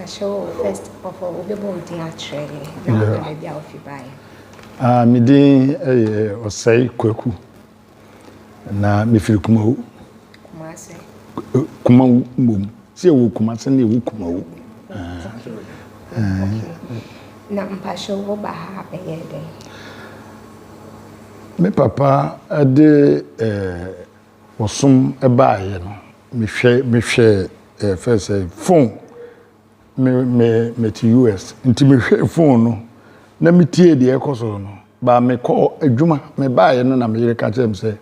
show first of all, we will be at trade. Now, maybe I'll buy. Midin or say Kweku. Na me feel Kumo. Kumase. Kumam. See a Kumasani Wukumo. Na mpasho wo ba ha beyede. Me papa ade osum eba ye no. Me hwe first phone me to US. Nti me hwe phone no. Na me tie de ekoso no. Ba me call adwuma me ba ye no na me yire ka chem say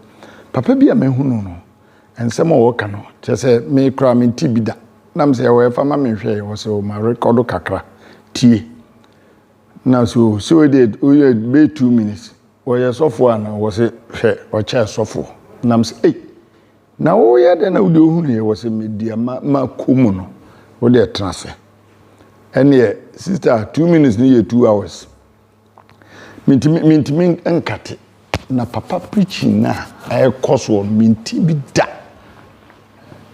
papa bia me hunu no. Ensem o woka no. Che say me kra me tibida. Na me say we fa ma me hwe wo say o ma record kakra tie. Now so we did we be 2 minutes. We suffer and was it or chair suffer. Nam say, now we had an audio who was a media ma kumuno or their transfer. And yeah, sister, 2 minutes near 2 hours. Mintiming and cut it. Na papa preaching na I cost one minti be da.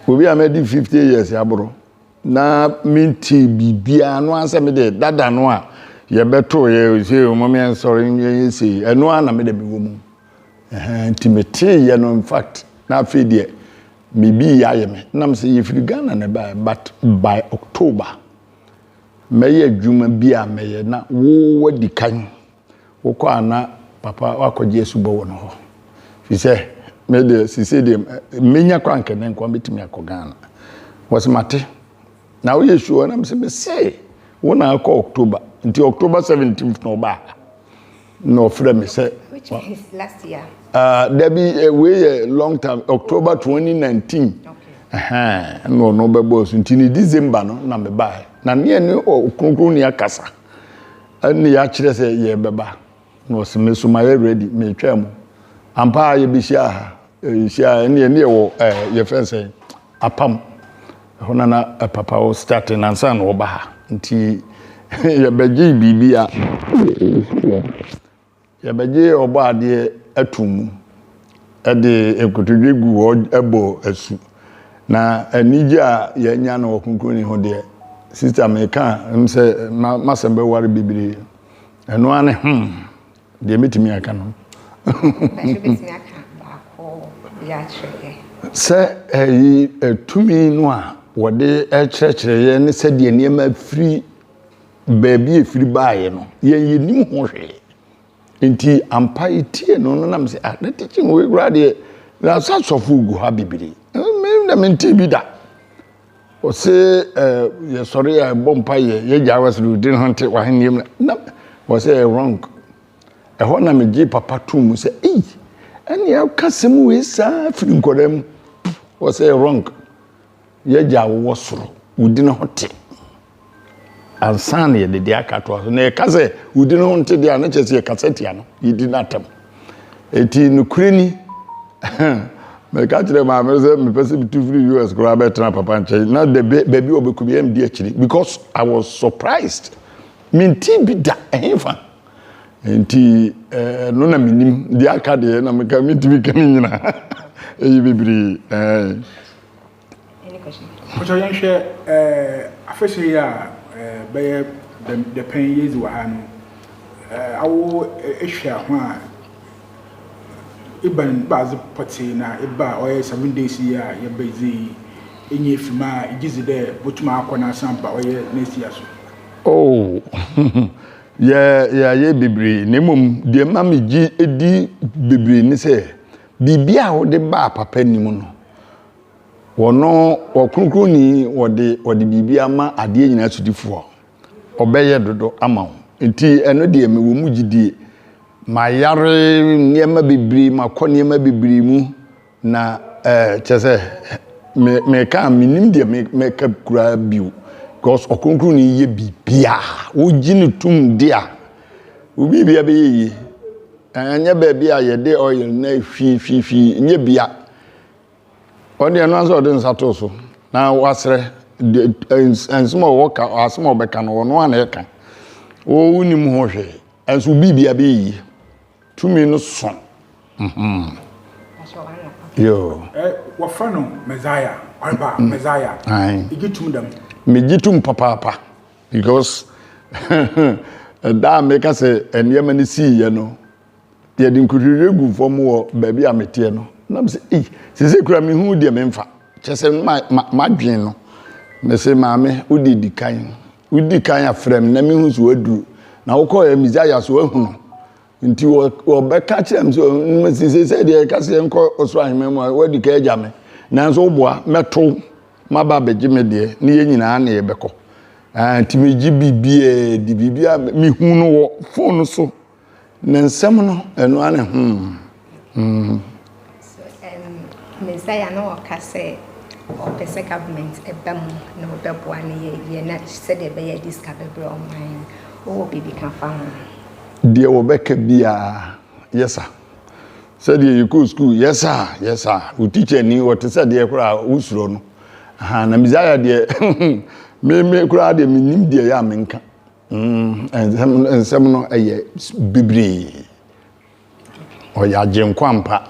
We are made 50 years, abro. Na minti bibia no answer me there, dada no. Ye beto ye say o mama en sorry ye say eno ana me de be wo mu intimate ye no in fact na fe de me bi ya ye me na me say ye firi Ghana na by but by October me ye adwuma bi a me ye na wo wadi kan wo ko ana papa wakoje subo wo no ho fi say me de si say de menya kwanke ne nko betimi akọ Ghana was mate na wo ye sure na me say wo na akọ October until October 17th no ba no friend me say which is last year there be a way a long time October 2019 okay no be boss until December no na me ba na ne ne okunkun ne akasa ani ya kire say ye beba no se me so my ready me twa mu ampa ye bi hia hia ne wo ye friend say apam hona na papa o starting ansa no ba nti ya beji bibia ya beji obo ade atum ade ekotodwegu ebo asu na anije a ya nya na okunkunni ho de sister me ka mse masembe ware bibiri eno ane de metimi aka no betimi aka ba ko ya chire se tumi no a wode kyerɛkyerɛ ye ne se de niam free baby efiri baaye no ye nim ho hwe enti ampa itie no na me say na teaching we grade na sasofo gu ha bibiri me na menti bi da o se ye sorry ya bompa ye ja wasru din honte wa hanim na o say wrong ho na me gi papa tum say ani ya kasem we sa firi nkodam o say wrong ye ja wo soro udin hote ansane ye de akato so na e kase udin ho nte de ana chese ye kaseti ano yidi natam eti nukreni me ka tire ma me say me pese bitu free US go abetra papa nche na the baby obekubi am di akiri because I was surprised minti bi da ehfa enti no na minim de aka de na me ka minti bi kan nyina eyi bibiri any question ko yan hwe afese ya by the pen years were han awo ehwa ho a iban bazi poti na iba oye 7 days ya ye bezi enye fima igizi de botuma akona samba oye next year so oh ye bibiri nemum de mamigi edi bibiri ni se bibia wo de ba papa nimu no wono okunkruni wode bibia ma ade nyina sudifo obeye dodo ama nti eno de me wo mu gidie ma yare niema bibiri ma kɔ niema bibiri mu na chese me ka minim de me ka kura biu because okunkruni ye bibia wo gini tum dia wo bibia be ye anya ba bia ye de oil na hwi nye bia oni eno anso de nsato so na wasre ensmo woka asmo beka no no ana eka wo unim ho hwe enso bibia be yi tumi no so yo wafano mezaya alba mezaya igitum dam megitum papa because da make say enema ni see ye no de nkuhwehwe gu fom wo ba bi amete no na me say sese kura me hu de me mfa chese ma dwen no me say maame udidi kan afrem na me hu so aduru na wo call Messiah so ahu no nti wo be ka kire so me sese de ka se enko oso aheme mu wadi ka agya me nanso wo boa meto maba beje me de ne ye nyina na ye beko nti me gi bibie di bibia me hu no wo phone so na nsem no eno ane so Messiah no ka say or the government ebam no beboa ne ye na said e be ye discover on mine o baby can farm de wo beka bia yes sir said you go school yes sir u teacher ni what said de kura usuro no na Messiah de me kura de minim de ya menka ensem no eye bibri o ya je nkwampa